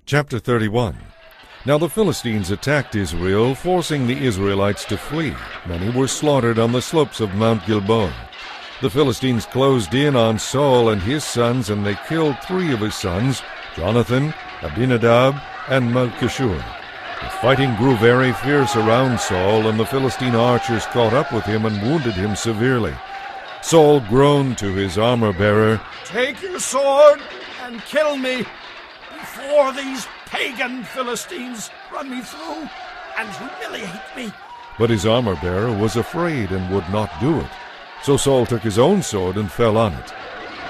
Chapter 31. Now the Philistines attacked Israel, forcing the Israelites to flee. Many were slaughtered on the slopes of Mount Gilboa. The Philistines closed in on Saul and his sons, and they killed 3 of his sons, Jonathan, Abinadab, and Malchishua. The fighting grew very fierce around Saul, and the Philistine archers caught up with him and wounded him severely. Saul groaned to his armor-bearer, "Take your sword and kill me before these pagan Philistines run me through and humiliate me." But his armor-bearer was afraid and would not do it. So Saul took his own sword and fell on it.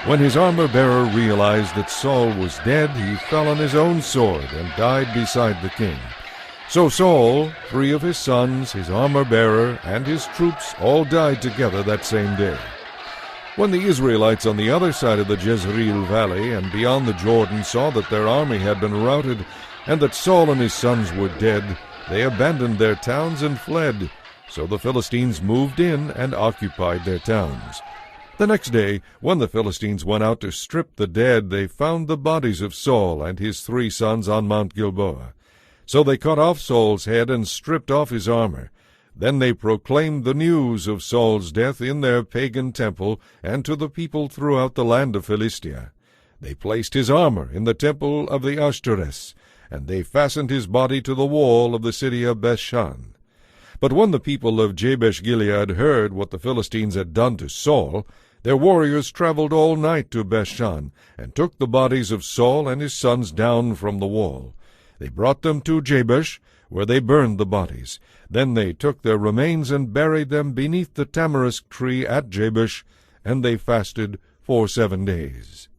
When his armor-bearer realized that Saul was dead, he fell on his own sword and died beside the king. So Saul, 3 of his sons, his armor-bearer, and his troops all died together that same day. When the Israelites on the other side of the Jezreel valley and beyond the Jordan saw that their army had been routed and that Saul and his sons were dead, they abandoned their towns and fled. So the Philistines moved in and occupied their towns. The next day, when the Philistines went out to strip the dead, they found the bodies of Saul and his 3 sons on Mount Gilboa. So they cut off Saul's head and stripped off his armor. Then they proclaimed the news of Saul's death in their pagan temple and to the people throughout the land of Philistia. They placed his armor in the temple of the Ashtoreth, and they fastened his body to the wall of the city of Bethshan. But when the people of Jabesh-Gilead heard what the Philistines had done to Saul, their warriors traveled all night to Bethshan, and took the bodies of Saul and his sons down from the wall. They brought them to Jabesh, where they burned the bodies. Then they took their remains and buried them beneath the tamarisk tree at Jabesh, and they fasted for 7 days.